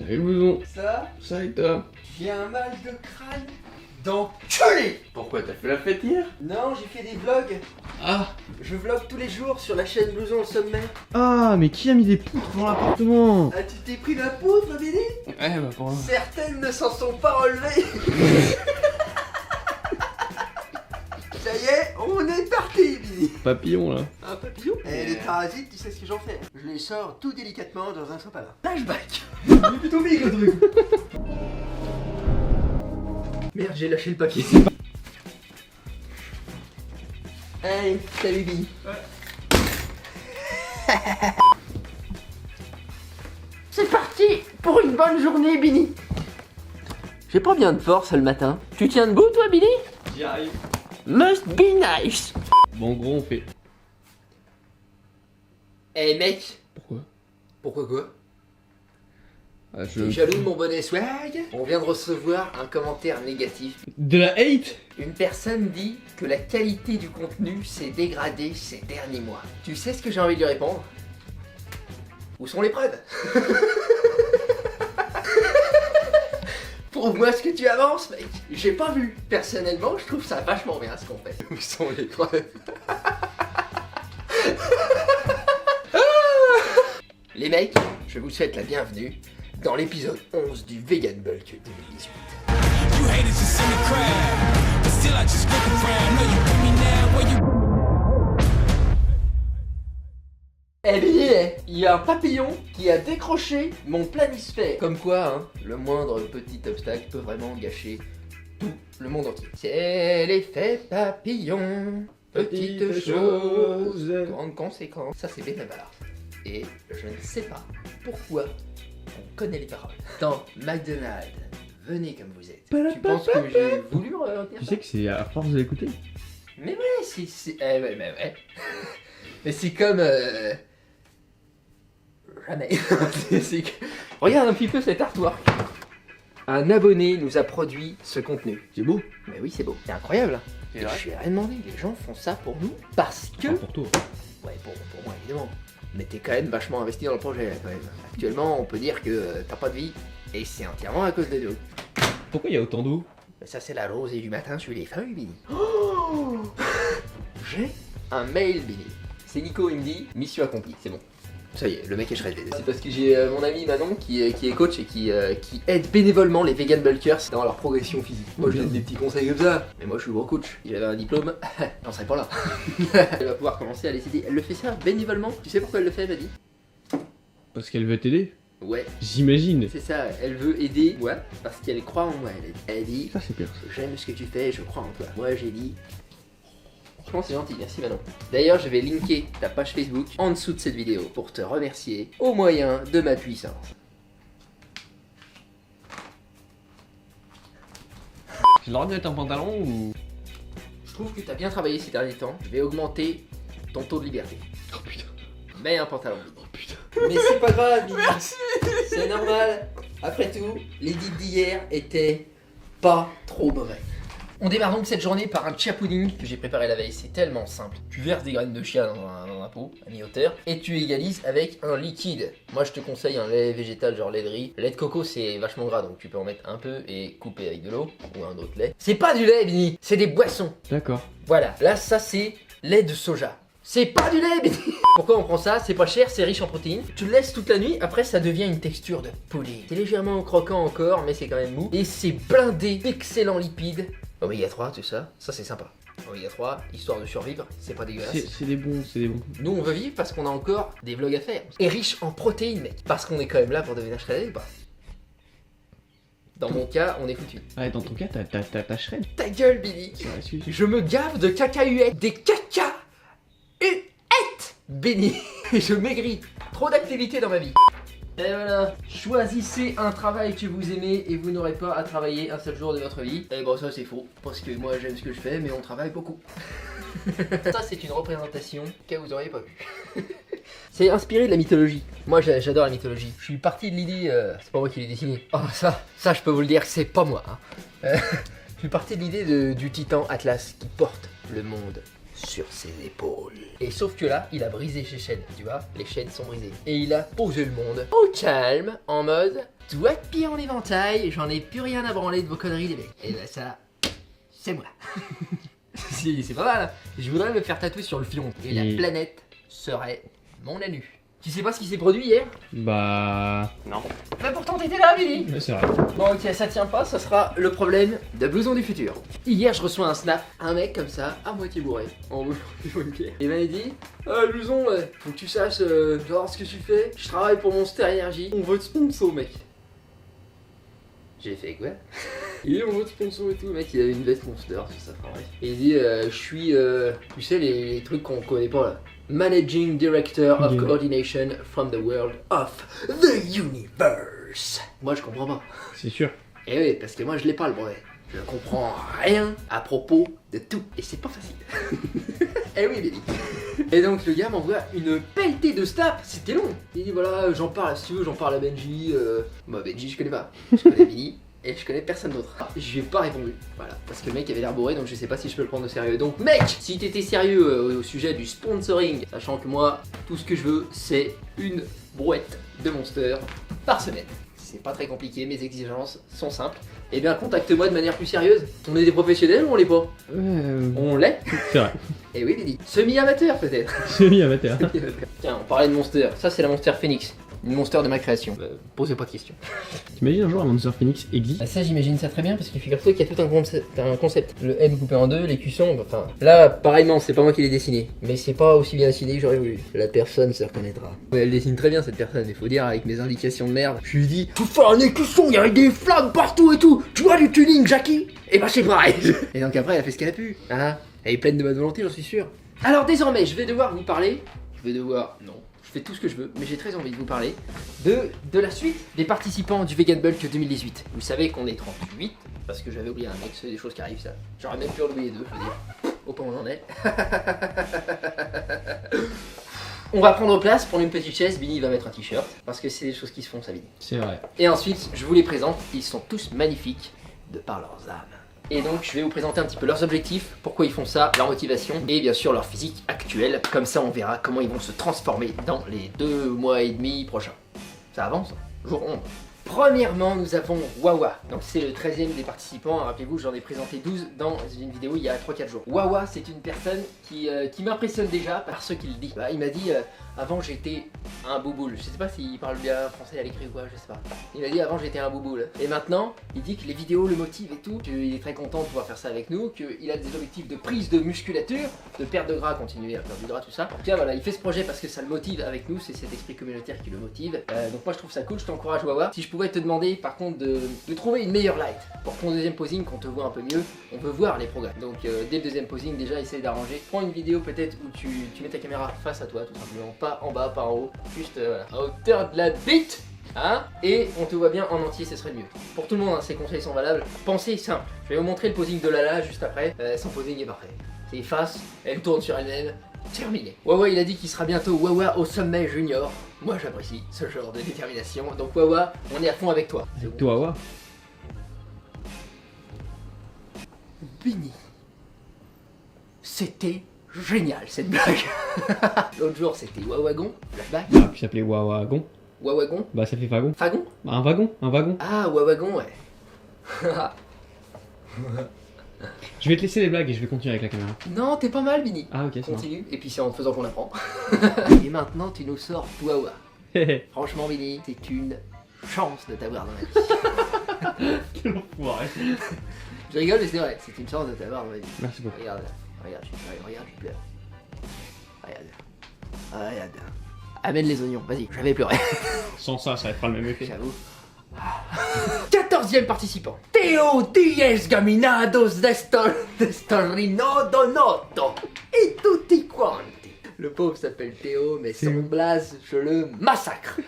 Salut le blouson. Ça, Et toi? j'ai un mal de crâne d'enculé. Pourquoi t'as fait la fête hier? Non, j'ai fait des vlogs. Ah. Je vlog tous les jours sur la chaîne Blouson au sommet. Ah, mais qui a mis des poutres dans l'appartement? Ah, tu t'es pris la poutre, Billy? Ouais, bah pour moi. Certaines ne s'en sont pas relevées. Ça y est, on est parti, Billy. Papillon là. Un papillon? Et les parasites, tu sais ce que j'en fais? Je les sors tout délicatement dans un sopalin. Flashback. Il est plutôt big le truc. Merde, j'ai lâché le papier. Hey, salut Billy. C'est parti pour une bonne journée, Billy. J'ai pas bien de force le matin. Tu tiens debout, toi, Billy? J'y arrive. Must be nice. Bon, en gros, on fait. Eh mec. Pourquoi? Pourquoi quoi? Ah, T'es jaloux de mon bonnet swag? On vient de recevoir un commentaire négatif. De la hate? Une personne dit que la qualité du contenu s'est dégradée ces derniers mois. Tu sais ce que j'ai envie de lui répondre? Où sont les preuves? Prouve-moi ce que tu avances, mec. J'ai pas vu. Personnellement, je trouve ça vachement bien ce qu'on fait. Où sont les preuves? Les mecs, je vous souhaite la bienvenue dans l'épisode 11 du Vegan Bulk 2018. You haters just in the crowd, but still I just look around. Know you with me now, where you? Eh bien, il y a un papillon qui a décroché mon planisphère. Comme quoi, hein, le moindre petit obstacle peut vraiment gâcher tout le monde entier. C'est l'effet papillon, petite chose, grande conséquence. Ça c'est Benabar. Et je ne sais pas pourquoi on connaît les paroles. Dans McDonald's, venez comme vous êtes. Tu penses que j'ai voulu dire Tu ça? sais que c'est à force de l'écouter. Mais ouais, c'est... ouais. Mais c'est comme... Jamais. Regarde un petit peu cet artwork. Un abonné nous a produit ce contenu. C'est beau. Mais oui, c'est beau. C'est incroyable. C'est Et vrai. je lui ai rien demandé. Les gens font ça pour nous parce que... Ah, pour toi. Ouais, pour moi, évidemment. Mais t'es quand même vachement investi dans le projet, là, quand même. Actuellement, on peut dire que t'as pas de vie. Et c'est entièrement à cause de nous. Pourquoi il y a autant d'eau? Mais ça, c'est la rosée du matin sur les feuilles, Billy. Oh j'ai un mail, Billy. C'est Nico, il me dit mission accomplie, c'est bon. Ça y est, le mec est shreddé. C'est parce que j'ai mon ami Manon qui est coach et qui aide bénévolement les vegan bulkers dans leur progression physique. Moi je donne des petits conseils comme ça, mais moi je suis gros coach. Il avait un diplôme, j'en serais pas là. Elle va pouvoir commencer à les aider. Elle le fait ça bénévolement. Tu sais pourquoi elle le fait, Madi? Parce qu'elle veut t'aider? Ouais, J'imagine. c'est ça, elle veut aider moi parce qu'elle croit en moi. Elle dit Ça c'est pire. j'aime ce que tu fais et je crois en toi. Moi j'ai dit franchement c'est gentil, merci Manon. D'ailleurs je vais linker ta page Facebook en dessous de cette vidéo pour te remercier au moyen de ma puissance. J'ai le droit de mettre un pantalon ou... Je trouve que t'as bien travaillé ces derniers temps, je vais augmenter ton taux de liberté. Oh putain. Mets un pantalon. Oh putain. Mais c'est pas grave, Billy. C'est normal. Après tout, l'édit d'hier était pas trop mauvais. On démarre donc cette journée par un chia pudding que j'ai préparé la veille. C'est tellement simple. Tu verses des graines de chia dans un pot à mi-hauteur et tu égalises avec un liquide. Moi je te conseille un lait végétal genre lait de riz. Le lait de coco c'est vachement gras donc tu peux en mettre un peu et couper avec de l'eau ou un autre lait. C'est pas du lait, Billy, c'est des boissons. D'accord. Voilà, là ça c'est lait de soja. C'est pas du lait, Billy. Pourquoi on prend ça? C'est pas cher, c'est riche en protéines. Tu le laisses toute la nuit, après ça devient une texture de poulet. C'est légèrement croquant encore, mais c'est quand même mou. Et c'est blindé d'excellents lipides. Oméga 3, tout ça, ça c'est sympa. Oméga 3, histoire de survivre, c'est pas dégueulasse. C'est des bons, c'est des bons. Nous on veut vivre parce qu'on a encore des vlogs à faire. Et riche en protéines, mec. Parce qu'on est quand même là pour devenir shredded ou pas? Dans mon cas, on est foutu. Ouais, dans ton cas, t'as shred. Ta gueule, Billy. Ouais, si. Je me gave de cacahuètes, des cacahuètes bénis. Et je maigris. Trop d'activité dans ma vie. Et voilà, choisissez un travail que vous aimez et vous n'aurez pas à travailler un seul jour de votre vie. Et bon ça c'est faux, parce que moi j'aime ce que je fais mais on travaille beaucoup. Ça c'est une représentation que vous auriez pas vu. C'est inspiré de la mythologie. Moi j'adore la mythologie. Je suis parti de l'idée, c'est pas moi qui l'ai dessiné. Oh ça je peux vous le dire, c'est pas moi. Hein. Je suis parti de l'idée du titan Atlas qui porte le monde sur ses épaules. Et sauf que là, il a brisé ses chaînes, tu vois, les chaînes sont brisées. Et il a posé le monde au calme, en mode, doigt de pied en éventail, j'en ai plus rien à branler de vos conneries les mecs. Et bah ça, c'est moi. C'est pas mal, hein. Je voudrais me faire tatouer sur le fion. Et la planète serait mon anus. Tu sais pas ce qui s'est produit hier? Bah... Non. Bah pourtant t'étais là, Billy. Ouais, c'est vrai. Bon ok, ça tient pas, ça sera le problème de Blouson du futur. Hier je reçois un snap, un mec comme ça, à moitié bourré, en une pierre. Et ben il dit, ah Blouson, faut que tu saches genre ce que tu fais, je travaille pour Monster Energy, on veut te sponsor mec. J'ai fait quoi? Il dit on veut te sponsor et tout, le mec il avait une veste Monster, c'est ça, enfin bref. Et il dit, je suis, tu sais les trucs qu'on connaît pas là. Managing Director of Coordination from the World of the Universe. Moi je comprends pas. C'est sûr. Et oui, parce que moi je l'ai pas le brevet. Je comprends rien à propos de tout. Et c'est pas facile. Eh oui, Billy. Et donc le gars m'envoie une pelletée de snaps, c'était long. Il dit voilà, j'en parle, si tu veux, j'en parle à Benji. Moi Benji je connais pas. Je connais Billy. Et je connais personne d'autre. J'ai pas répondu, voilà, parce que le mec avait l'air bourré, donc je sais pas si je peux le prendre au sérieux. Donc mec, si t'étais sérieux au sujet du sponsoring, sachant que moi, tout ce que je veux, c'est une brouette de Monster par semaine. C'est pas très compliqué, mes exigences sont simples. Eh bien, contacte-moi de manière plus sérieuse. On est des professionnels ou on l'est pas? On l'est. C'est vrai. Et oui, Lily. Semi-amateur peut-être. Semi-amateur. Tiens, on parlait de Monster. Ça, c'est la Monster Phoenix. Une Monster de ma création. Posez pas de questions. T'imagines un jour un Monster Phoenix existe? Ah ça j'imagine ça très bien parce qu'il figure-toi qu'il y a tout un concept. Le M coupé en deux, les cuissons, enfin... Là, pareillement, c'est pas moi qui l'ai dessiné. Mais c'est pas aussi bien dessiné que j'aurais voulu. La personne se reconnaîtra. Ouais, elle dessine très bien cette personne, il faut dire, avec mes indications de merde. Je lui dis, faut faire un écusson, il y a des flammes partout et tout. Tu vois du tuning, Jackie? Et bah c'est pareil. Et donc après, elle a fait ce qu'elle a pu. Hein? Elle est pleine de bonne volonté, j'en suis sûr. Alors désormais, je vais devoir vous parler... Non. Je fais tout ce que je veux, mais j'ai très envie de vous parler de la suite des participants du Vegan Bulk 2018. Vous savez qu'on est 38, parce que j'avais oublié un mec, c'est des choses qui arrivent ça. J'aurais même pu en oublier deux, je veux dire. Au point où on en est. On va prendre place, prendre une petite chaise, Billy va mettre un t-shirt, parce que c'est des choses qui se font ça, Billy. C'est vrai. Et ensuite, je vous les présente, ils sont tous magnifiques de par leurs âmes. Et donc je vais vous présenter un petit peu leurs objectifs, pourquoi ils font ça, leur motivation et bien sûr leur physique actuelle. Comme ça on verra comment ils vont se transformer dans les 2 mois et demi prochains. Ça avance, jour 11. Premièrement nous avons Wawa, donc c'est le 13e des participants, rappelez-vous j'en ai présenté 12 dans une vidéo il y a 3-4 jours. Wawa c'est une personne qui m'impressionne déjà par ce qu'il dit. Il m'a dit avant j'étais un bouboule, je sais pas s'il parle bien français à l'écrit ou quoi, je sais pas. Il m'a dit avant j'étais un bouboule. Et maintenant il dit que les vidéos le motivent et tout, qu'il est très content de pouvoir faire ça avec nous, qu'il a des objectifs de prise de musculature, de perte de gras, continuer à perdre du gras, tout ça. En tout cas voilà, il fait ce projet parce que ça le motive avec nous, c'est cet esprit communautaire qui le motive. Donc moi je trouve ça cool, je t'encourage Wawa. Si je pouvais te demander par contre de trouver une meilleure light pour ton deuxième posing, qu'on te voit un peu mieux, on veut voir les progrès. Donc dès le deuxième posing déjà essaye d'arranger. Prends une vidéo peut-être où tu mets ta caméra face à toi tout simplement, pas en bas, pas en haut, juste à hauteur de la bite. Hein, et on te voit bien en entier, ce serait le mieux. Pour tout le monde, hein, ces conseils sont valables. Pensez simple, je vais vous montrer le posing de Lala juste après. Son posing est parfait. C'est face, elle tourne sur elle-même, terminé. Wawa il a dit qu'il sera bientôt Wawa au sommet junior. Moi j'apprécie ce genre de détermination. Donc Wawa, on est à fond avec toi. C'est toi, Wawa. Bini. C'était génial cette blague. L'autre jour c'était Wawagon, flashback. Ah, puis s'appelait Wawagon. Wawagon. Bah ça fait wagon. Fagon. Bah, un wagon, un wagon. Ah Wawagon ouais. Je vais te laisser les blagues et je vais continuer avec la caméra. Non t'es pas mal Bini. Ah ok, c'est bon. Continue, et puis c'est en te faisant qu'on apprend. Et maintenant tu nous sors Wawa. Franchement Bini, c'est une chance de t'avoir dans la vie. Quel enfoiré. Je rigole mais c'est vrai, c'est une chance de t'avoir dans la vie. Merci beaucoup. Regarde, regarde, je pleure. Regarde. Amène les oignons, vas-y, je vais pleurer. Sans ça, ça va faire le même effet. J'avoue. 14e participant. Théo Diez Gaminados Destorino Donoto. Et tutti quanti. Le pauvre s'appelle Théo, mais son blaze, je le massacre.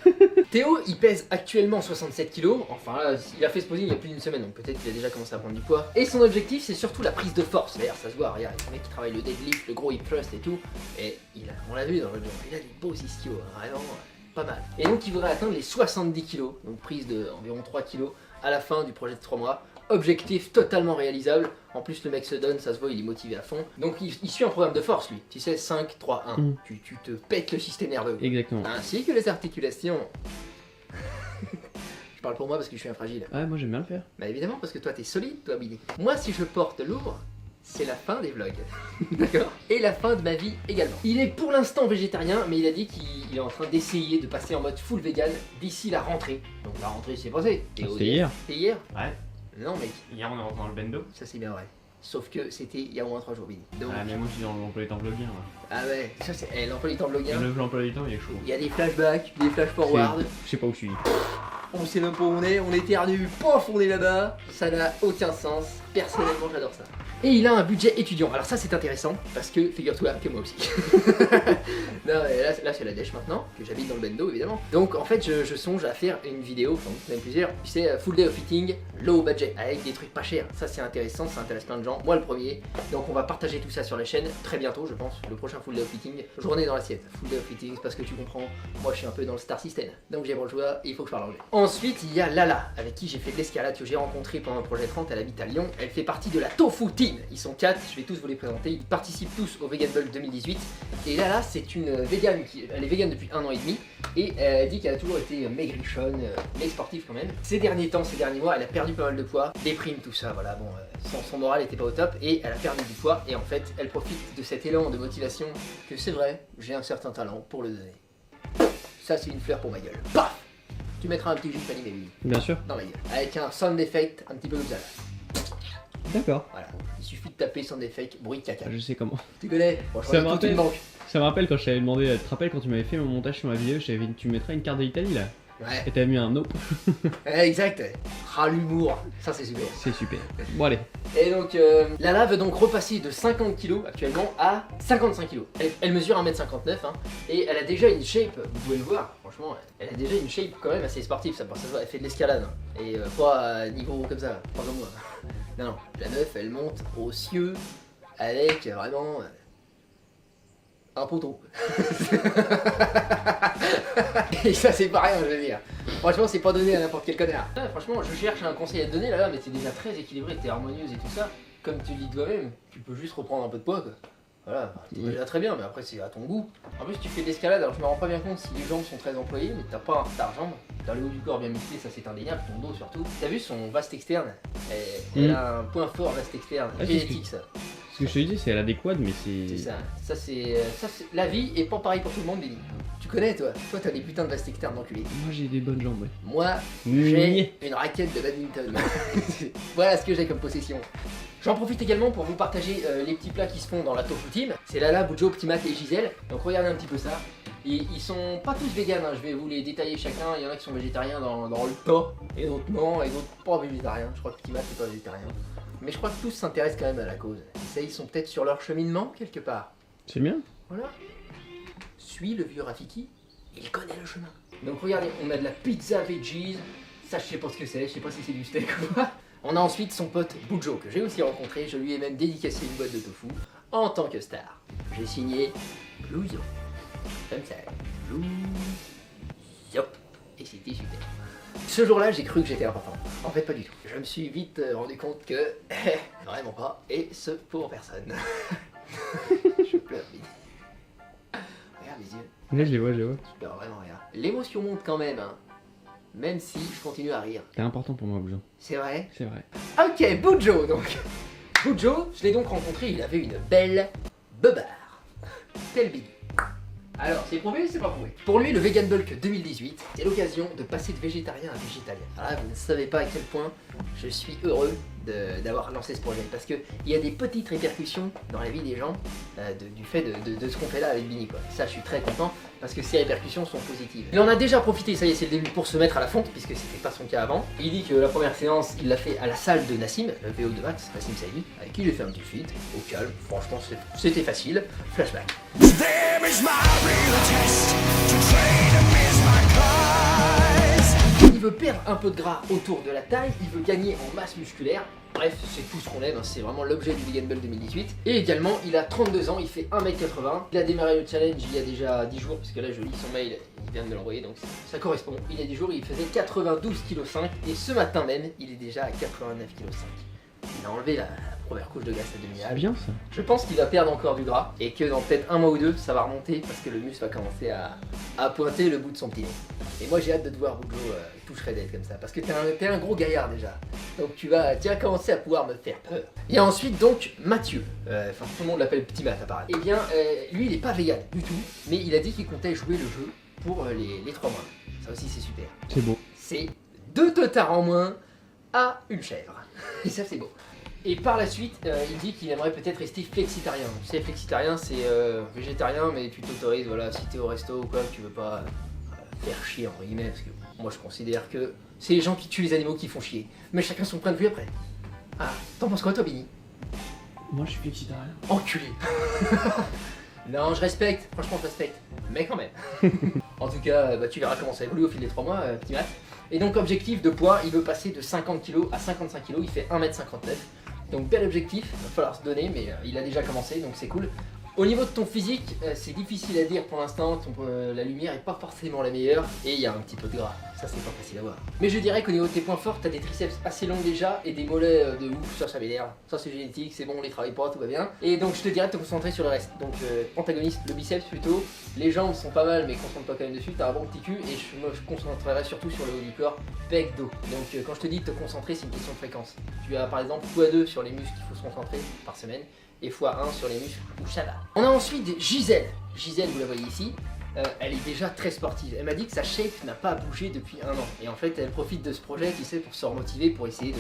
Théo, il pèse actuellement 67 kg. Enfin, là, il a fait ce posing il y a plus d'une semaine, donc peut-être qu'il a déjà commencé à prendre du poids. Et son objectif, c'est surtout la prise de force. D'ailleurs, ça se voit, regarde, il y a un mec qui travaille le deadlift, le gros hip thrust et tout. Et on l'a vu dans le jour, il a des beaux ischios, vraiment. pas mal. Et donc il voudrait atteindre les 70 kilos, donc prise de environ 3 kilos à la fin du projet de 3 mois. Objectif totalement réalisable. En plus le mec se donne, ça se voit, il est motivé à fond. Donc il suit un programme de force lui. Tu sais, 5, 3, 1. Tu te pètes le système nerveux. Exactement. Ainsi que les articulations. Je parle pour moi parce que je suis un fragile. Ouais, moi j'aime bien le faire. Bah évidemment parce que toi t'es solide, toi Billy. Moi si je porte lourd, c'est la fin des vlogs. D'accord. Et la fin de ma vie également. Il est pour l'instant végétarien, mais il a dit qu'il est en train d'essayer de passer en mode full vegan d'ici la rentrée. Donc la rentrée c'est passé. C'était hier. C'était hier. Ouais. Non mec, Hier on est rentré dans le bendo. ça c'est bien vrai. Sauf que c'était il y a au moins 3 jours Billy. Donc... Ah, mais moi je suis dans l'emploi du temps vloguien. Ah ouais, ça c'est l'emploi du temps vloguien. L'emploi du temps il est chaud. Il y a des flashbacks, des flash forward. Je sais pas où je suis. On sait même pas où on éternue, pof, on est là-bas. Ça n'a aucun sens. Personnellement, j'adore ça. Et il a un budget étudiant. Alors ça, c'est intéressant parce que figure-toi que moi aussi. Non, mais là c'est la dèche maintenant, que j'habite dans le bendo évidemment. Donc en fait, je songe à faire une vidéo, enfin même plusieurs. Tu sais, full day of fitting, low budget, avec des trucs pas chers. Ça c'est intéressant, ça intéresse plein de gens. Moi le premier. Donc on va partager tout ça sur la chaîne très bientôt, je pense. Le prochain full day of fitting, journée dans l'assiette. Full day of fitting, c'est parce que tu comprends. Moi je suis un peu dans le star system, donc j'ai pas le choix. Il faut que je parle anglais. Ensuite, il y a Lala, avec qui j'ai fait de l'escalade, que j'ai rencontré pendant le projet 30. Elle habite à Lyon. Elle fait partie de la Tofu Team. Ils sont 4, je vais tous vous les présenter. Ils participent tous au Vegan Ball 2018. Et Lala, c'est une végane, elle est végane depuis 1 an et demi. Et elle dit qu'elle a toujours été maigrichonne, mais sportive quand même. Ces derniers temps, ces derniers mois, elle a perdu pas mal de poids. Déprime, tout ça, voilà. Bon, son moral était pas au top. Et elle a perdu du poids. Et en fait, elle profite de cet élan de motivation que c'est vrai, j'ai un certain talent pour le donner. Ça, c'est une fleur pour ma gueule. Paf! Tu mettras un petit gif animé, lui, Bien sûr. dans ma gueule. Avec un sound effect un petit peu comme ça. D'accord. Voilà. Il suffit de taper sound effect, bruit de caca. Je sais comment. Tu connais? Ça me tout rappelle. une banque. Ça me rappelle quand je t'avais demandé, tu te rappelles quand tu m'avais fait mon montage sur ma vidéo, je t'avais dit tu mettras une carte de l'Italie là. Ouais. Et t'avais mis un nope. Exact. Ah, l'humour. Ça, c'est super. C'est super. Bon allez. Et donc, Lala veut donc repasser de 50 kg actuellement à 55 kg. Elle mesure 1m59 hein, et elle a déjà une shape, vous pouvez le voir, franchement, elle a déjà une shape quand même assez sportive, ça se voit, elle fait de l'escalade. Hein, et pas à niveau comme ça, pas comme moi. Non, non, la meuf, elle monte aux cieux avec vraiment un poteau. Et ça, c'est pas rien, je veux dire. Franchement, c'est pas donné à n'importe quel connard. Ouais, franchement, je cherche un conseil à te donner là, mais t'es déjà très équilibré, t'es harmonieuse et tout ça. Comme tu le dis toi-même, tu peux juste reprendre un peu de poids quoi. Voilà, t'es déjà très bien, mais après c'est à ton goût. En plus, tu fais de l'escalade, alors je me rends pas bien compte si les jambes sont très employées, mais t'as pas un retard-jambes. T'as le haut du corps bien musclé, ça c'est indéniable, ton dos surtout. T'as vu son vaste externe? Elle a un point fort vaste externe, Ah, génétique ça. Ce que je te dis, c'est elle a des quads, mais C'est c'est. ça, la vie est pas pareil pour tout le monde, Billy. Tu connais toi t'as des putains de vastes externes d'enculé. Moi j'ai des bonnes jambes, ouais. Moi, Mmh. j'ai une raquette de badminton. Voilà ce que j'ai comme possession. J'en profite également pour vous partager les petits plats qui se font dans la Tofu Team. C'est Lala, Bujo, Petit Mac et Gisèle. Donc regardez un petit peu ça. Et ils sont pas tous véganes, hein. Je vais vous les détailler chacun. Il y en a qui sont végétariens dans le tas, et d'autres non, et d'autres pas végétariens. Je crois que Petit Mac n'est pas végétarien. Mais je crois que tous s'intéressent quand même à la cause. Et ça, ils sont peut-être sur leur cheminement quelque part. C'est bien. Voilà. Suis le vieux Rafiki, il connaît le chemin. Donc regardez, on a de la pizza veggies. Ça, je sais pas ce que c'est, je sais pas si c'est du steak ou pas. On a ensuite son pote Bujo, que j'ai aussi rencontré. Je lui ai même dédicacé une boîte de tofu en tant que star. J'ai signé Blouson. Comme ça. Blouson. Et c'était super. Ce jour-là, j'ai cru que j'étais important. En fait, pas du tout. Je me suis vite rendu compte que... vraiment pas. Et ce pour personne. Je pleure, Billy. Regarde mes yeux. Là je les vois, je les vois. Je pleure vraiment rien. L'émotion monte quand même, hein. Même si je continue à rire. T'es important pour moi, Bujo. C'est vrai? C'est vrai. Ok, Bujo donc. Bujo, je l'ai donc rencontré, il avait une belle beubare. Tel Billy. Alors, c'est prouvé ou c'est pas prouvé? Pour lui, le Vegan Bulk 2018, c'est l'occasion de passer de végétarien à végétalien. Alors là, vous ne savez pas à quel point je suis heureux d'avoir lancé ce projet. Parce qu'il y a des petites répercussions dans la vie des gens du fait de ce qu'on fait là avec Bini, quoi. Ça, je suis très content parce que ces répercussions sont positives. Il en a déjà profité, ça y est, c'est le début, pour se mettre à la fonte, puisque c'était pas son cas avant. Il dit que la première séance, il l'a fait à la salle de Nassim, le VO de Max, Nassim Saïdi, avec qui j'ai fait un petit feat, au calme. Franchement, c'était facile. Flashback. There is my real test. To trade them is my prize. Au niveau veut perdre un peu de gras autour de la taille, il veut gagner en masse musculaire. Bref, c'est tout ce qu'on aime, hein, c'est vraiment l'objet du Vegan Bull 2018. Et également, il a 32 ans, il fait 1m80. Il a démarré le challenge il y a déjà 10 jours, parce que là je lis son mail, il vient de me l'envoyer, donc ça correspond. Il y a 10 jours, il faisait 92,5 kg, et ce matin même, il est déjà à 89,5 kg. Il a enlevé la première couche de graisse C'est abdominale. bien ça. Je pense qu'il va perdre encore du gras, et que dans peut-être un mois ou deux, ça va remonter, parce que le muscle va commencer à pointer le bout de son pied. Et moi j'ai hâte de te voir Boudjo tout shredded comme ça, parce que t'es un gros gaillard déjà. Donc tu vas commencer à pouvoir me faire peur. Et ensuite donc Mathieu, enfin tout le monde l'appelle Petit Matt apparemment. Eh bien lui il est pas vegan du tout, mais il a dit qu'il comptait jouer le jeu pour les 3 mois. Ça aussi c'est super. C'est beau. C'est 2 teutards en moins à une chèvre. Et ça c'est beau. Et par la suite, il dit qu'il aimerait peut-être rester flexitarien. Tu sais, flexitarien c'est végétarien, mais tu t'autorises, voilà, si t'es au resto ou quoi, que tu veux pas faire chier entre guillemets, parce que moi je considère que c'est les gens qui tuent les animaux qui font chier. Mais chacun son point de vue après. Ah, t'en penses quoi toi Bini? Moi je suis flexitarien. Enculé. Non, je respecte, franchement je respecte, mais quand même. En tout cas, tu verras comment ça évolue au fil des 3 mois, Petit Matt. Et donc objectif de poids, il veut passer de 50 kg à 55 kg, il fait 1m59. Donc bel objectif, il va falloir se donner, mais il a déjà commencé, donc c'est cool. Au niveau de ton physique, c'est difficile à dire pour l'instant, la lumière est pas forcément la meilleure, et il y a un petit peu de gras, ça c'est pas facile à voir. Mais je dirais qu'au niveau de tes points forts, t'as des triceps assez longs déjà, et des mollets de ouf, ça m'énerve, ça c'est génétique, c'est bon, on les travaille pas, tout va bien. Et donc je te dirais de te concentrer sur le reste, donc antagoniste, le biceps plutôt, les jambes sont pas mal, mais concentre-toi quand même dessus, t'as un bon petit cul, et moi je concentrerai surtout sur le haut du corps, pec, dos. Donc quand je te dis de te concentrer, c'est une question de fréquence. Tu as par exemple x2 sur les muscles qu'il faut se concentrer par semaine, et x1 sur les muscles où ça va. On a ensuite Gisèle. Gisèle, vous la voyez ici, elle est déjà très sportive. Elle m'a dit que sa shape n'a pas bougé depuis 1 an. Et en fait, elle profite de ce projet, tu sais, pour se remotiver, pour essayer de...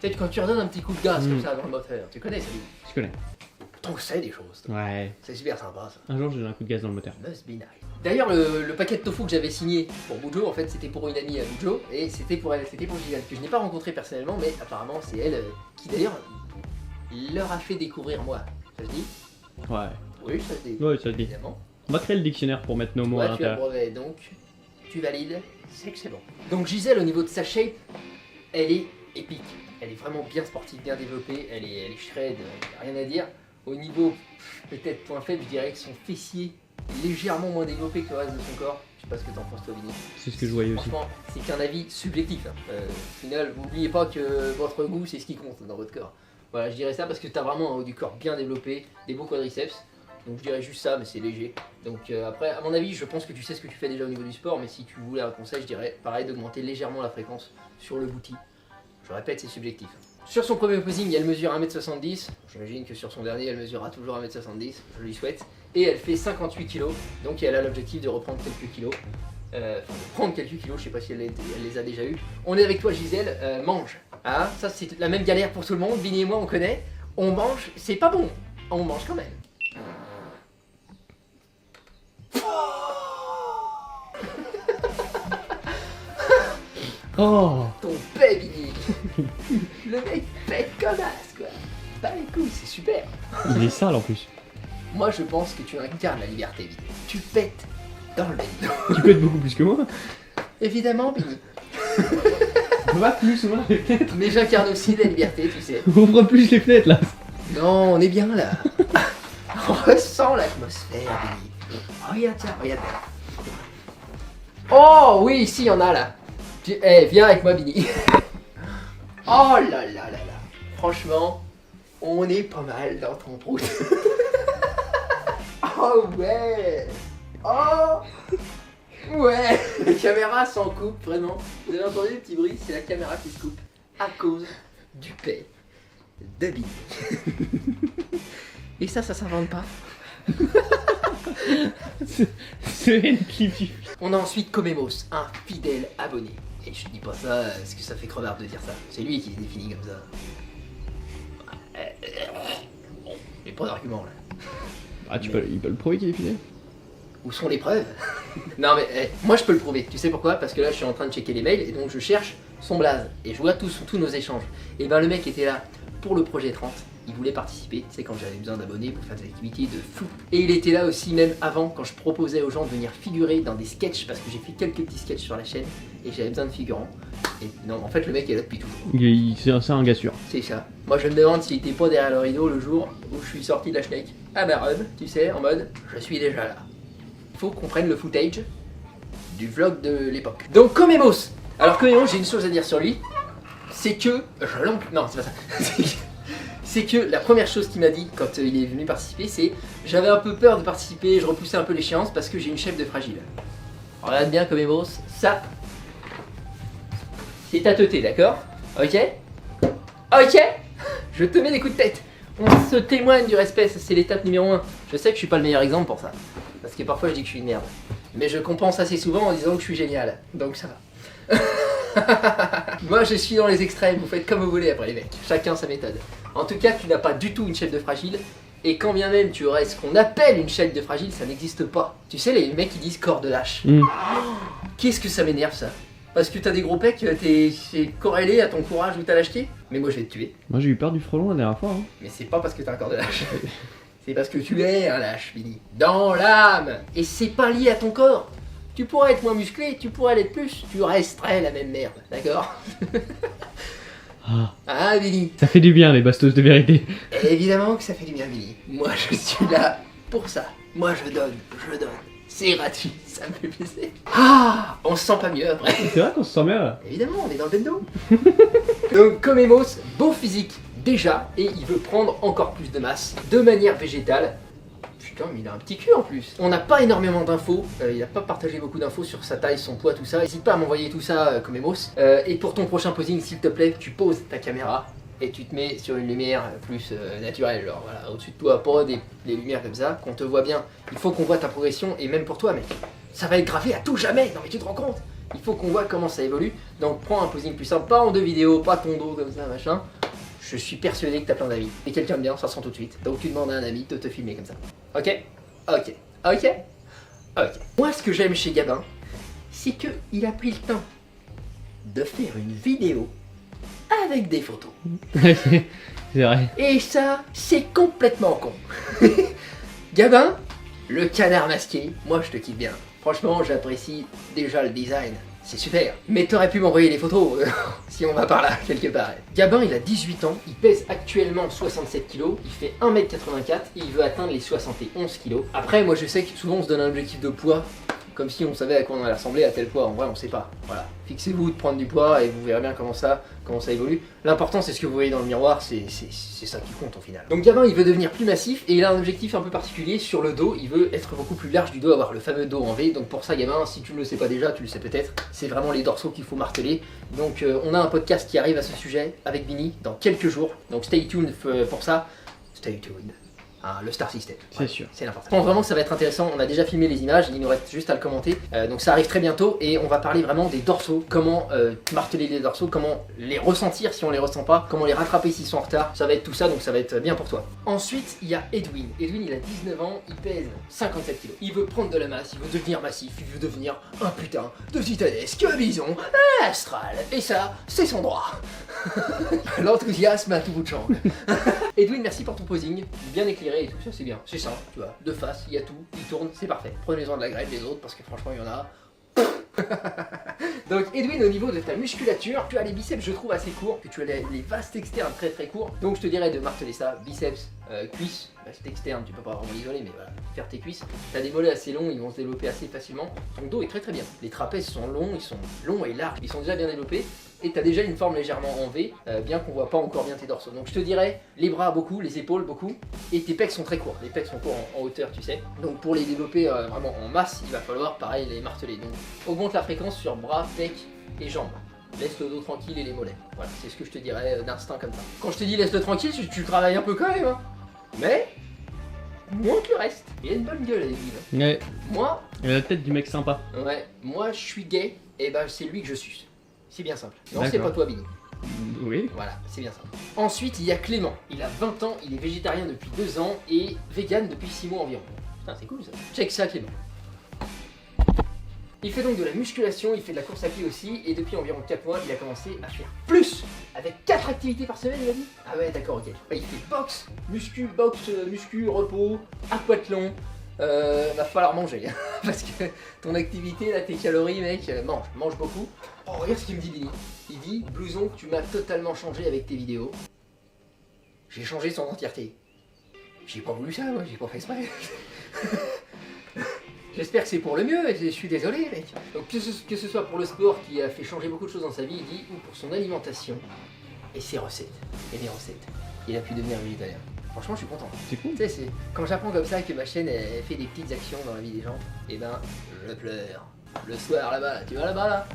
Peut-être quand tu redonnes un petit coup de gaz comme ça dans le moteur. Tu connais ça, lui? Je connais. Tant que c'est des choses. Ouais. C'est super sympa ça. Un jour j'ai un coup de gaz dans le moteur. Must be nice. D'ailleurs, le paquet de tofu que j'avais signé pour Boudjo, en fait, c'était pour une amie à Boudjo, et c'était pour elle, c'était pour Gisèle, que je n'ai pas rencontrée personnellement, mais apparemment c'est elle qui d'ailleurs leur a fait découvrir moi. Ça se dit? Ouais. Oui, ça se dit. Ouais, ça se dit. Évidemment. On va créer le dictionnaire pour mettre nos mots à Ouais, tu as le l'intérieur. brevet, donc tu valides, c'est que c'est bon. Donc Gisèle, au niveau de sa shape, elle est épique. Elle est vraiment bien sportive, bien développée, elle est shred, rien à dire. Au niveau, peut-être point faible, je dirais que son fessier est légèrement moins développé que le reste de son corps. Je sais pas ce que t'en penses toi, Vinny. C'est ce que je voyais aussi. Franchement, c'est qu'un avis subjectif. Hein. Au final, n'oubliez pas que votre goût, c'est ce qui compte dans votre corps. Voilà, je dirais ça parce que t'as vraiment un haut du corps bien développé, des beaux quadriceps. Donc je dirais juste ça, mais c'est léger. Donc après, à mon avis, je pense que tu sais ce que tu fais déjà au niveau du sport, mais si tu voulais un conseil, je dirais pareil d'augmenter légèrement la fréquence sur le booty. Je répète, c'est subjectif. Sur son premier posing, elle mesure 1m70. J'imagine que sur son dernier, elle mesurera toujours 1m70. Je lui souhaite. Et elle fait 58 kg. Donc elle a l'objectif de reprendre quelques kilos. Enfin, de prendre quelques kilos, je sais pas si elle les a déjà eu. On est avec toi, Gisèle. Mange. Ah, ça, c'est la même galère pour tout le monde. Vinny et moi, on connaît. On mange, c'est pas bon. On mange quand même. Oh. Ton baby. Le mec pète comme as, quoi. Bah les couilles, c'est super. Il est sale en plus. Moi, je pense que tu incarnes la liberté, Vinny. Tu pètes dans le baby. Tu pètes beaucoup plus que moi. Évidemment, Vinny. Va plus ouvrir les fenêtres. Mais j'incarne aussi la liberté, tu sais. Ouvre plus les fenêtres là. Non, on est bien là. On ressent l'atmosphère, Vinny. Regarde, tiens, regarde. Oh oui, ici, il y en a là. Eh, viens avec moi, Vinny. Oh là là là là. Franchement, on est pas mal dans ton prout. Oh ouais. Oh ouais. La caméra s'en coupe, vraiment. Vous avez entendu le petit bruit, c'est la caméra qui se coupe à cause du paix de Vinny. Et ça s'invente pas. C'est une clip. On a ensuite Comemos, un fidèle abonné. Et je dis pas ça parce que ça fait crevarde de dire ça. C'est lui qui se définit comme ça. J'ai pas d'argument là. Ah, il peut le prouver qu'il est fidèle. Où sont les preuves? Non mais moi je peux le prouver. Tu sais pourquoi? Parce que là je suis en train de checker les mails et donc je cherche son blaze. Et je vois tous nos échanges. Et ben le mec était là pour le projet 30. il voulait participer, tu sais, quand j'avais besoin d'abonnés pour faire des activités de fou. Et il était là aussi même avant, quand je proposais aux gens de venir figurer dans des sketchs, parce que j'ai fait quelques petits sketchs sur la chaîne, et j'avais besoin de figurants. Et non, en fait le mec est là depuis toujours. C'est un gars sûr. C'est ça. Moi je me demande s'il était pas derrière le rideau le jour où je suis sorti de la Schneck à ma run, tu sais, en mode, je suis déjà là. Faut qu'on prenne le footage du vlog de l'époque. Donc Comemos. Alors Comemos, j'ai une chose à dire sur lui, c'est que non, c'est pas ça. C'est que la première chose qu'il m'a dit quand il est venu participer, c'est j'avais un peu peur de participer, je repoussais un peu l'échéance parce que j'ai une chef de fragile. Regarde bien Comemos, ça, c'est à teuter, d'accord? Ok? Ok? Je te mets des coups de tête. On se témoigne du respect, ça c'est l'étape numéro 1. Je sais que je suis pas le meilleur exemple pour ça, parce que parfois je dis que je suis une merde. Mais je compense assez souvent en disant que je suis génial, donc ça va. Moi je suis dans les extrêmes, vous faites comme vous voulez après les mecs, chacun sa méthode. En tout cas tu n'as pas du tout une chef de fragile, et quand bien même tu aurais ce qu'on appelle une chef de fragile, ça n'existe pas. Tu sais les mecs qui disent corps de lâche. Qu'est-ce que ça m'énerve ça? Parce que t'as des gros pecs, c'est corrélé à ton courage ou ta lâcheté? Mais moi je vais te tuer. Moi j'ai eu peur du frelon la dernière fois. Hein. Mais c'est pas parce que t'as un corps de lâche. C'est parce que tu es un lâche, Billy. Dans l'âme. Et c'est pas lié à ton corps. Tu pourrais être moins musclé, tu pourrais l'être plus, tu resterais la même merde, d'accord? Ah Billy. Ça fait du bien les bastos de vérité. Évidemment que ça fait du bien Billy. Moi je suis là pour ça. Moi je donne. C'est gratuit, ça me fait plaisir. Ah, on se sent pas mieux après. C'est vrai qu'on se sent bien là. Évidemment, on est dans le bendo. Donc Comemos, beau physique déjà, et il veut prendre encore plus de masse, de manière végétale. Putain, mais il a un petit cul en plus. On n'a pas énormément d'infos, il n'a pas partagé beaucoup d'infos sur sa taille, son poids, tout ça. N'hésite pas à m'envoyer tout ça, Comemos. Et pour ton prochain posing, s'il te plaît, tu poses ta caméra et tu te mets sur une lumière plus naturelle, genre voilà, au-dessus de toi, pas des lumières comme ça, qu'on te voit bien. Il faut qu'on voit ta progression, et même pour toi, mec, ça va être gravé à tout jamais. Non mais tu te rends compte? Il faut qu'on voit comment ça évolue. Donc prends un posing plus simple, pas en 2 vidéos, pas ton dos comme ça, machin. Je suis persuadé que t'as plein d'amis. Et quelqu'un de bien, ça se sent tout de suite. Donc tu demandes à un ami de te filmer comme ça. Ok? Ok. Ok? Ok. Moi, ce que j'aime chez Gabin, c'est qu'il a pris le temps de faire une vidéo avec des photos. C'est vrai. Et ça, c'est complètement con. Gabin, le canard masqué, moi je te kiffe bien. Franchement, j'apprécie déjà le design. C'est super. Mais t'aurais pu m'envoyer les photos, si on va par là, quelque part. Gabin, il a 18 ans, il pèse actuellement 67 kg, il fait 1m84 et il veut atteindre les 71 kg. Après, moi je sais que souvent on se donne un objectif de poids, comme si on savait à quoi on allait ressembler à tel poids. En vrai, on sait pas. Voilà. Fixez-vous de prendre du poids et vous verrez bien comment ça évolue. L'important, c'est ce que vous voyez dans le miroir, c'est ça qui compte au final. Donc Gabin, il veut devenir plus massif et il a un objectif un peu particulier sur le dos. Il veut être beaucoup plus large du dos, avoir le fameux dos en V. Donc pour ça, Gabin, si tu ne le sais pas déjà, tu le sais peut-être. C'est vraiment les dorsaux qu'il faut marteler. Donc on a un podcast qui arrive à ce sujet avec Vinny dans quelques jours. Donc stay tuned pour ça. Stay tuned. Hein, le Star System. C'est sûr. C'est l'important. Je pense vraiment que ça va être intéressant. On a déjà filmé les images, il nous reste juste à le commenter. Donc ça arrive très bientôt et on va parler vraiment des dorsaux. Comment marteler les dorsaux, comment les ressentir si on les ressent pas, comment les rattraper s'ils sont en retard. Ça va être tout ça, donc ça va être bien pour toi. Ensuite, il y a Edwin. Edwin, il a 19 ans, il pèse 57 kg. Il veut prendre de la masse, il veut devenir massif, il veut devenir un putain de titanesque bison astral. Et ça, c'est son droit. L'enthousiasme à tout bout de champ. Edwin, merci pour ton posing, bien éclairé et tout ça, c'est bien, c'est simple, tu vois, de face, il y a tout, il tourne, c'est parfait. Prenez-en de la graine les autres parce que franchement il y en a. Donc Edwin, au niveau de ta musculature, tu as les biceps je trouve assez courts, que tu as les vastes externes très très courts, donc je te dirais de marteler ça, biceps, cuisses, vaste externe, tu peux pas vraiment l'isoler mais voilà, faire tes cuisses, tu as des mollets assez longs, ils vont se développer assez facilement, ton dos est très très bien, les trapèzes sont longs et larges, ils sont déjà bien développés, et tu as déjà une forme légèrement en V, bien qu'on voit pas encore bien tes dorsaux. Donc je te dirais, les bras beaucoup, les épaules beaucoup, et tes pecs sont très courts, les pecs sont courts en hauteur tu sais, donc pour les développer vraiment en masse, il va falloir pareil les marteler, donc augmente la fréquence sur bras, pecs et jambes. Laisse le dos tranquille et les mollets. Voilà, c'est ce que je te dirais d'instinct comme ça. Quand je te dis laisse-le tranquille, tu travailles un peu quand même, hein. Mais moins que le reste. Il a une bonne gueule, Edwin. Ouais. Moi, Il a la tête du mec sympa. ouais, moi je suis gay, et ben c'est lui que je suce. C'est bien simple. Non, c'est D'accord. pas toi, Billy. Oui. Voilà, c'est bien simple. Ensuite, il y a Clément. Il a 20 ans, il est végétarien depuis 2 ans et vegan depuis 6 mois environ. Putain, c'est cool ça. Check ça, Clément. Il fait donc de la musculation, il fait de la course à pied aussi, et depuis environ 4 mois, il a commencé à faire plus, avec 4 activités par semaine, il a dit. Ah ouais, d'accord, ok. Ouais, il fait boxe, muscu, repos, aquathlon. Va falloir manger, parce que ton activité, là, tes calories, mec, mange beaucoup. Oh, regarde ce qu'il me dit, Billy. Il dit, blouson, tu m'as totalement changé avec tes vidéos. J'ai changé son entièreté. J'ai pas voulu ça, moi, j'ai pas fait exprès. J'espère que c'est pour le mieux, et je suis désolé, mec. Donc que ce soit pour le sport qui a fait changer beaucoup de choses dans sa vie, il dit, ou pour son alimentation et ses recettes. Et mes recettes. Il a pu devenir végétalien. Franchement, je suis content. C'est cool. Tu sais, c'est quand j'apprends comme ça que ma chaîne elle fait des petites actions dans la vie des gens, et ben, je pleure. Le soir là-bas, tu vois là-bas là?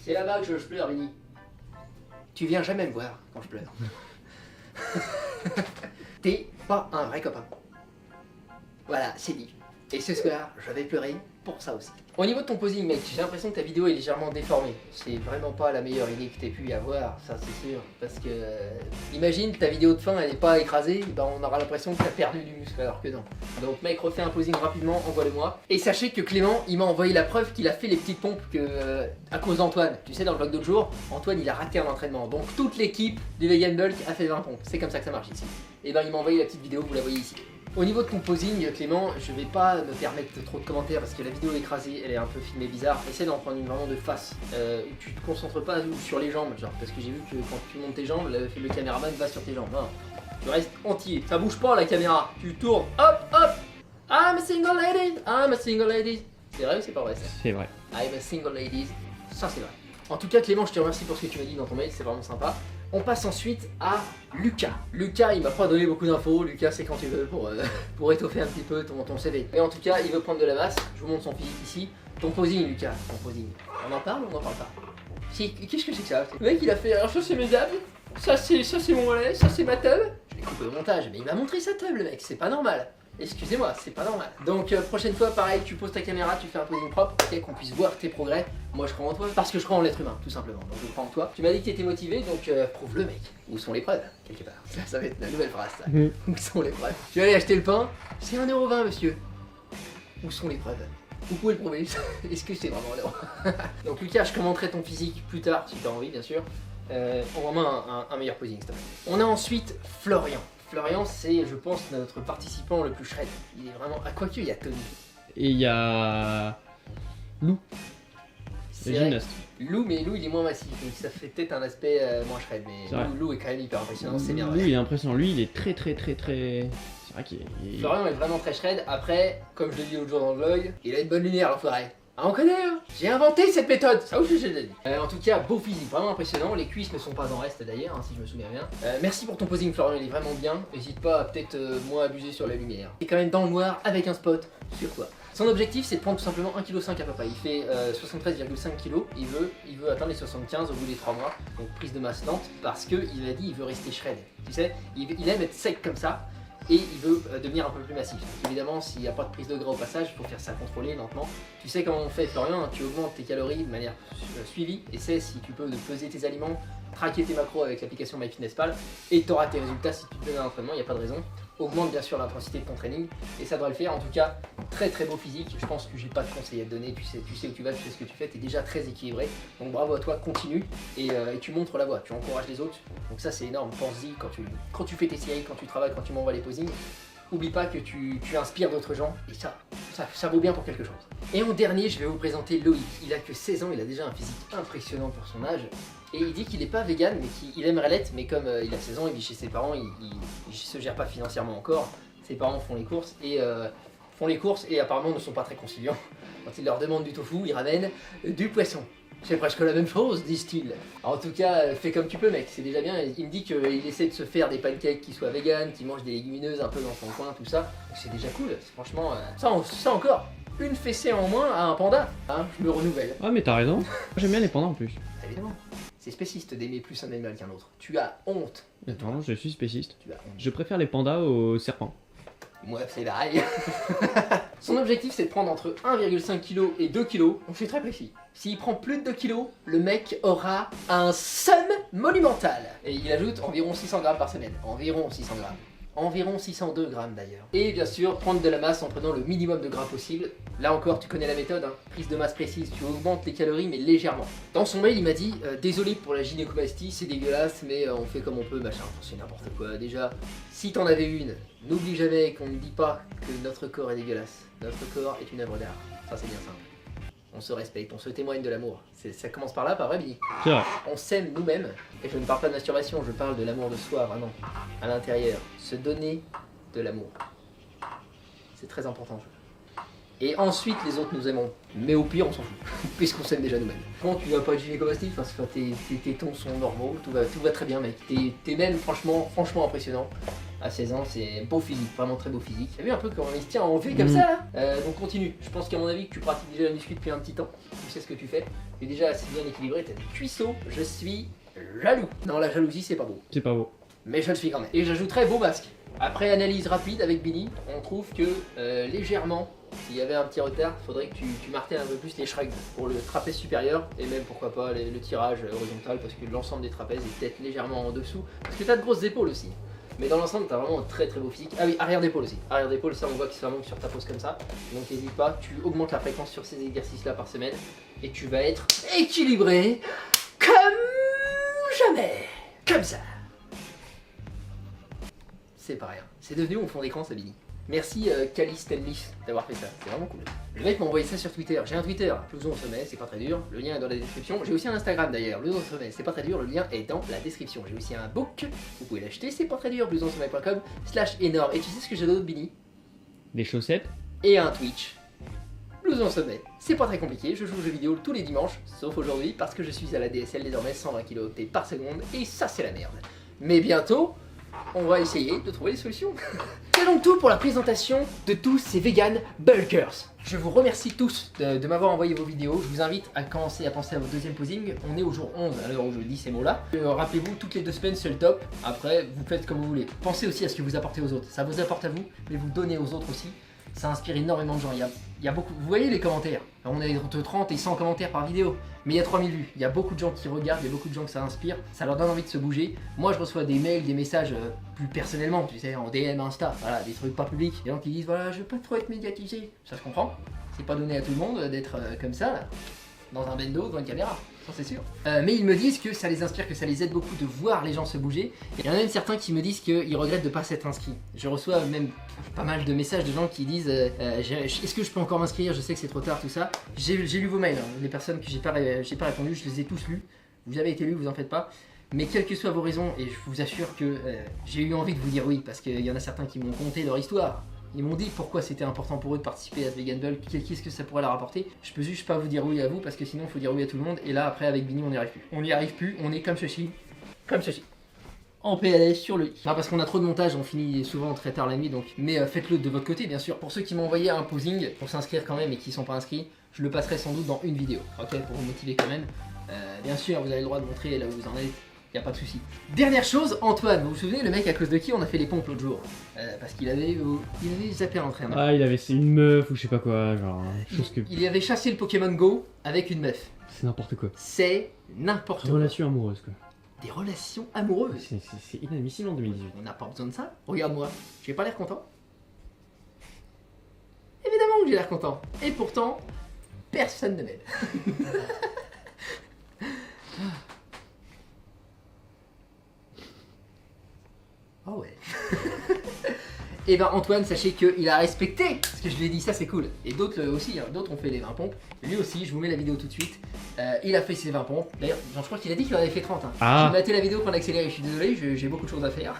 C'est là-bas que je pleure, Vinny. Tu viens jamais me voir quand je pleure. T'es pas un vrai copain. Voilà, c'est dit. Et ce soir, je vais pleurer pour ça aussi. Au niveau de ton posing, mec, j'ai l'impression que ta vidéo est légèrement déformée. C'est vraiment pas la meilleure idée que t'aies pu avoir, ça c'est sûr. Parce que, imagine, ta vidéo de fin, elle est pas écrasée, ben on aura l'impression que t'as perdu du muscle, alors que non. Donc mec, refais un posing rapidement, envoie-le-moi. Et sachez que Clément, il m'a envoyé la preuve qu'il a fait les petites pompes à cause d'Antoine. Tu sais, dans le vlog d'autre jour, Antoine, il a raté un entraînement. Donc toute l'équipe du Vegan Bulk a fait 20 pompes. C'est comme ça que ça marche ici. Et ben il m'a envoyé la petite vidéo, vous la voyez ici. Au niveau de ton posing, Clément, je vais pas me permettre trop de commentaires parce que la vidéo écrasée, elle est un peu filmée bizarre. Essaie d'en prendre une vraiment de face. Où tu te concentres pas sur les jambes, genre, parce que j'ai vu que quand tu montes tes jambes, le caméraman va sur tes jambes. Non. Tu restes entier. Ça bouge pas la caméra. Tu tournes. Hop, hop. I'm a single lady. I'm a single lady. C'est vrai ou c'est pas vrai ça? C'est vrai. I'm a single lady. Ça c'est vrai. En tout cas, Clément, je te remercie pour ce que tu m'as dit dans ton mail, c'est vraiment sympa. On passe ensuite à Lucas. Lucas, il m'a pas donné beaucoup d'infos. Lucas, c'est quand tu veux pour étoffer un petit peu ton CV. Mais en tout cas, il veut prendre de la masse. Je vous montre son physique ici. Ton posing, Lucas, ton posing. On en parle ou on en parle pas? Si, qu'est-ce que c'est que ça? Le mec, il a fait, alors ça c'est mes abs, ça c'est mon lait, ça c'est ma tub. Je l'ai coupé au montage, mais il m'a montré sa tub, le mec, c'est pas normal. Excusez-moi, c'est pas normal. Donc prochaine fois, pareil, tu poses ta caméra, tu fais un posing propre, ok, qu'on puisse voir tes progrès. Moi je crois en toi, parce que je crois en l'être humain, tout simplement. Donc je crois en toi. Tu m'as dit que tu étais motivé, donc prouve-le mec. Où sont les preuves? Quelque part. Ça va être la nouvelle phrase, ça. Où sont les preuves? Je vais aller acheter le pain, c'est 1,20 €, monsieur. Où sont les preuves? Vous pouvez le prouver. Est-ce que c'est vraiment 1 €? Donc Lucas, je commenterai ton physique plus tard, si tu as envie, bien sûr. On un meilleur posing, s'il te plaît. On a ensuite Florian. Florian, c'est, je pense, notre participant le plus shred. Il est vraiment... Ah, quoique, il y a Tony. Et il y a Lou, C'est le vrai. gymnaste. Lou, mais Lou, il est moins massif, donc ça fait peut-être un aspect moins shred. Mais C'est vrai. Lou est quand même hyper impressionnant, c'est bien Lui, vrai. il est impressionnant. Lui, il est très. C'est vrai qu'il est. Florian est vraiment très shred. Après, comme je l'ai dit l'autre jour dans le vlog, il a une bonne lumière, l'enfoiré. Ah, on connaît, hein. J'ai inventé cette méthode, ça aussi j'ai déjà dit. En tout cas, beau physique, vraiment impressionnant. Les cuisses ne sont pas en reste d'ailleurs, hein, si je me souviens bien. Merci pour ton posing, Florian, il est vraiment bien. N'hésite pas à peut-être moins abuser sur la lumière. Il est quand même dans le noir avec un spot sur toi. Son objectif, c'est de prendre tout simplement 1,5 kg à peu près. Il fait 73,5 kg. Il veut atteindre les 75 au bout des 3 mois. Donc prise de masse lente parce qu'il a dit il veut rester shred. Tu sais, il aime être sec comme ça. Et il veut devenir un peu plus massif. Donc évidemment, s'il n'y a pas de prise de gras au passage, il faut faire ça contrôler lentement. Tu sais comment on fait, Florian, hein, tu augmentes tes calories de manière suivie. Essaie, si tu peux, de peser tes aliments, traquer tes macros avec l'application MyFitnessPal, et tu auras tes résultats si tu te donnes un entraînement, il n'y a pas de raison. Augmente bien sûr l'intensité de ton training, et ça doit le faire. En tout cas, très très beau physique. Je pense que j'ai pas de conseils à te donner, tu sais où tu vas, tu sais ce que tu fais, tu es déjà très équilibré. Donc bravo à toi, continue, et tu montres la voie, tu encourages les autres. Donc ça c'est énorme, pense-y quand tu fais tes séries, quand tu travailles, quand tu m'envoies les posings. Oublie pas que tu inspires d'autres gens, et ça vaut bien pour quelque chose. Et en dernier, je vais vous présenter Loïc. Il a que 16 ans, il a déjà un physique impressionnant pour son âge. Et il dit qu'il n'est pas vegan, mais qu'il aimerait l'être, mais comme il a 16 ans, il vit chez ses parents, il se gère pas financièrement encore. Ses parents font les courses et apparemment ne sont pas très conciliants. Quand il leur demande du tofu, ils ramènent du poisson. C'est presque la même chose, disent-ils. En tout cas, fais comme tu peux, mec, c'est déjà bien. Il me dit qu'il essaie de se faire des pancakes qui soient vegan, qui mangent des légumineuses un peu dans son coin, tout ça. Donc c'est déjà cool, franchement, ça encore. Une fessée en moins à un panda, hein, je me renouvelle. Ah, mais t'as raison. J'aime bien les pandas en plus. Évidemment. C'est spéciste d'aimer plus un animal qu'un autre. Tu as honte. Attends, je suis spéciste. Tu as honte. Je préfère les pandas aux serpents. Moi, c'est pareil. Son objectif, c'est de prendre entre 1,5 kg et 2 kg. Donc, je suis très précis. S'il prend plus de 2 kg, le mec aura un seum monumental. Et il ajoute environ 600 grammes par semaine. Environ 600 grammes. environ 602 grammes d'ailleurs. Et bien sûr, prendre de la masse en prenant le minimum de gras possible. Là encore, tu connais la méthode, hein. Prise de masse précise, tu augmentes les calories mais légèrement. Dans son mail, il m'a dit désolé pour la gynécomastie, c'est dégueulasse, mais on fait comme on peut, machin. C'est n'importe quoi. Déjà, si t'en avais une, n'oublie jamais qu'on ne dit pas que notre corps est dégueulasse. Notre corps est une œuvre d'art. Ça, c'est bien simple. On se respecte, on se témoigne de l'amour. Ça commence par là, pas vrai, Billy? C'est vrai. On s'aime nous-mêmes, et je ne parle pas de masturbation, je parle de l'amour de soi, vraiment, à l'intérieur. Se donner de l'amour. C'est très important. Et ensuite, les autres nous aimons. Mais au pire, on s'en fout, puisqu'on s'aime déjà nous-mêmes. Quand tu vas pas être gynécomastique, parce que tes tétons sont normaux, tout va très bien, mec. T'es même franchement impressionnant. À 16 ans, c'est beau physique, vraiment très beau physique. T'as vu un peu comment il se tient en V comme ça là donc continue. Je pense qu'à mon avis que tu pratiques déjà la muscu depuis un petit temps. Tu sais ce que tu fais. Tu es déjà assez bien équilibré, t'as des cuisseaux. Je suis jaloux. Non, la jalousie c'est pas beau. C'est pas beau. Mais je le suis quand même. Et j'ajouterais beau masque. Après analyse rapide avec Billy, on trouve que légèrement, s'il y avait un petit retard, faudrait que tu martèles un peu plus les shrugs pour le trapèze supérieur et même pourquoi pas le tirage horizontal parce que l'ensemble des trapèzes est peut-être légèrement en dessous. Parce que t'as de grosses épaules aussi. Mais dans l'ensemble, t'as vraiment un très beau physique. Ah oui, arrière d'épaule aussi. Arrière d'épaule, ça on voit que ça manque sur ta pose comme ça. Donc n'hésite pas, tu augmentes la fréquence sur ces exercices-là par semaine et tu vas être équilibré comme jamais. Comme ça. C'est pas rien. C'est devenu mon fond d'écran, ça, Billy. Merci Calistenlis d'avoir fait ça, c'est vraiment cool. Le mec m'a envoyé ça sur Twitter. J'ai un Twitter, Blouson au sommet, c'est pas très dur. Le lien est dans la description. J'ai aussi un Instagram d'ailleurs, Blouson au sommet, c'est pas très dur. Le lien est dans la description. J'ai aussi un book, vous pouvez l'acheter, c'est pas très dur. blousonsommet.com/énorme. Et tu sais ce que j'ai d'autre, Billy? Des chaussettes. Et un Twitch. Blouson au sommet, c'est pas très compliqué. Je joue aux jeux vidéo tous les dimanches, sauf aujourd'hui parce que je suis à la DSL désormais 120 kilo-octets par seconde et ça c'est la merde. Mais bientôt, on va essayer de trouver des solutions. C'est donc tout pour la présentation de tous ces vegan bulkers. Je vous remercie tous de m'avoir envoyé vos vidéos. Je vous invite à commencer à penser à votre deuxième posing. On est au jour 11 à l'heure où je dis ces mots-là. Rappelez-vous, toutes les 2 semaines c'est le top. Après, vous faites comme vous voulez. Pensez aussi à ce que vous apportez aux autres. Ça vous apporte à vous, mais vous donnez aux autres aussi. Ça inspire énormément de gens. Il y a beaucoup. Vous voyez les commentaires. On est entre 30 et 100 commentaires par vidéo. Mais il y a 3000 vues. Il y a beaucoup de gens qui regardent, il y a beaucoup de gens que ça inspire. Ça leur donne envie de se bouger. Moi, je reçois des mails, des messages plus personnellement, tu sais, en DM, Insta. Voilà, des trucs pas publics. Des gens qui disent voilà, je veux pas trop être médiatisé. Ça se comprend. C'est pas donné à tout le monde d'être comme ça, là, dans un bendo, devant une caméra. Ça, c'est sûr. Mais ils me disent que ça les inspire, que ça les aide beaucoup de voir les gens se bouger. Il y en a même certains qui me disent qu'ils regrettent de pas s'être inscrits. Je reçois même pas mal de messages de gens qui disent est-ce que je peux encore m'inscrire? Je sais que c'est trop tard, tout ça. J'ai lu vos mails, hein. Les personnes que j'ai pas répondu, je les ai tous lus. Vous avez été lus, vous en faites pas. Mais quelles que soient vos raisons, et je vous assure que j'ai eu envie de vous dire oui, parce qu'il y en a certains qui m'ont conté leur histoire. Ils m'ont dit pourquoi c'était important pour eux de participer à ce Vegan Bulk, qu'est-ce que ça pourrait leur apporter. Je peux juste pas vous dire oui à vous parce que sinon il faut dire oui à tout le monde. Et là après avec Bini on n'y arrive plus. On n'y arrive plus, on est comme ceci. Comme ceci. En PLS sur le lit. Non, parce qu'on a trop de montage, on finit souvent très tard la nuit donc. Mais faites-le de votre côté bien sûr. Pour ceux qui m'ont envoyé un posing pour s'inscrire quand même et qui sont pas inscrits, je le passerai sans doute dans une vidéo. Ok, pour vous motiver quand même. Bien sûr vous avez le droit de montrer là où vous en êtes. Y a pas de souci. Dernière chose, Antoine, vous vous souvenez le mec à cause de qui on a fait les pompes l'autre jour parce qu'il avait zappé à l'entraînement. Ah, il avait une meuf ou je sais pas quoi, genre chose que. Il avait chassé le Pokémon Go avec une meuf. C'est n'importe quoi. C'est n'importe quoi. Relation amoureuse quoi. Des relations amoureuses. C'est inadmissible en 2018. On n'a pas besoin de ça. Regarde-moi, j'ai pas l'air content. Évidemment que j'ai l'air content. Et pourtant, personne ne m'aide. Oh ouais. Et ben Antoine, sachez qu'il a respecté ce que je lui ai dit, ça c'est cool. Et d'autres aussi, hein. D'autres ont fait les 20 pompes. Lui aussi, je vous mets la vidéo tout de suite. Il a fait ses 20 pompes. D'ailleurs, je crois qu'il a dit qu'il en avait fait 30. Hein. Ah. J'ai maté la vidéo pour l'accélérer, je suis désolé, j'ai beaucoup de choses à faire.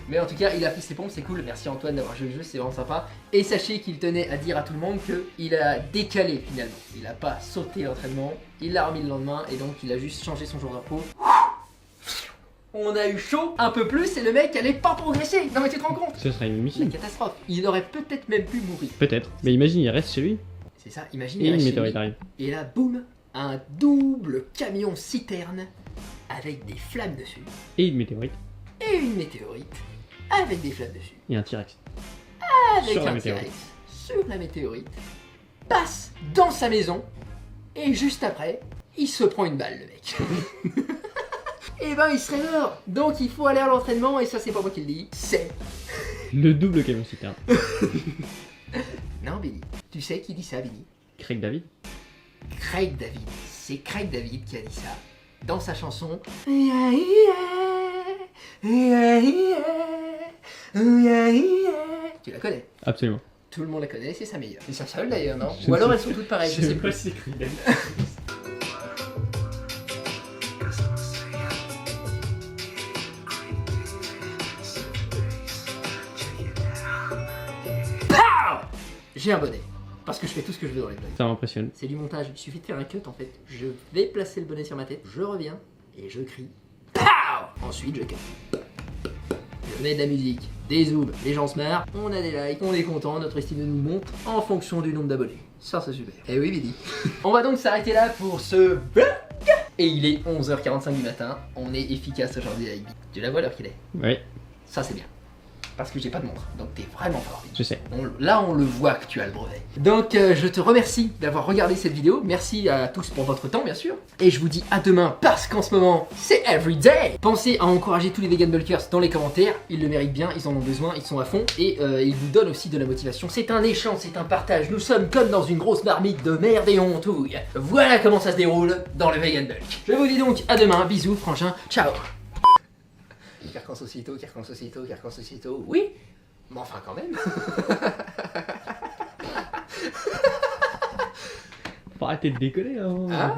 Mais en tout cas, il a fait ses pompes, c'est cool. Merci Antoine d'avoir joué le jeu, c'est vraiment sympa. Et sachez qu'il tenait à dire à tout le monde qu'il a décalé finalement. Il a pas sauté l'entraînement, il l'a remis le lendemain et donc il a juste changé son jour de repos. On a eu chaud un peu plus et le mec allait pas progresser. Non mais tu te rends compte? Ce serait une C'est mission. une catastrophe. Il aurait peut-être même pu mourir. Peut-être. Mais imagine, il reste chez lui C'est ça, imagine. et il une reste chez météorite lui. arrive. Et là, boum, un double camion citerne avec des flammes dessus. Et une météorite. Et une météorite avec des flammes dessus. Et un T-Rex. Avec Sur la un météorite. T-Rex sur la météorite. Passe dans sa maison. Et juste après, il se prend une balle, le mec. eh ben il serait mort. Donc il faut aller à l'entraînement, et ça c'est pas moi qui le dis, c'est... Le double camion citerne. Non Billy, tu sais qui dit ça Billy? Craig David. Craig David. C'est Craig David qui a dit ça dans sa chanson. Tu la connais? Absolument. Tout le monde la connaît, c'est sa meilleure. C'est sa seule d'ailleurs, non? Je Ou alors sais elles sont toutes pareilles, je sais plus. si c'est Craig David. J'ai un bonnet. Parce que je fais tout ce que je veux dans les blagues. Ça m'impressionne. C'est du montage, il suffit de faire un cut en fait. Je vais placer le bonnet sur ma tête, je reviens et je crie. Pow! Ensuite je cut. Je mets de la musique, des zooms, les gens se marrent, on a des likes, on est content, notre estime de nous monte en fonction du nombre d'abonnés. Ça c'est super. Eh oui Billy. On va donc s'arrêter là pour ce vlog. Et il est 11h45 du matin, on est efficace aujourd'hui avec Billy. Tu la vois l'heure qu'il est? Oui, Ça c'est bien. Parce que j'ai pas de montre, donc t'es vraiment fort. Billy. je sais. Là, on le voit que tu as le brevet. Donc, je te remercie d'avoir regardé cette vidéo. Merci à tous pour votre temps, bien sûr. Et je vous dis à demain, parce qu'en ce moment, c'est everyday. Pensez à encourager tous les vegan bulkers dans les commentaires. Ils le méritent bien, ils en ont besoin, ils sont à fond. Et ils vous donnent aussi de la motivation. C'est un échange, c'est un partage. Nous sommes comme dans une grosse marmite de merde et hontouille. Voilà comment ça se déroule dans le vegan bulk. Je vous dis donc à demain. Bisous, frangin. Ciao. Carcan Sociéto, Carcan Sociéto, Carcan Sociéto. Oui, mais enfin quand même. Faut arrêter de déconner, hein. Ah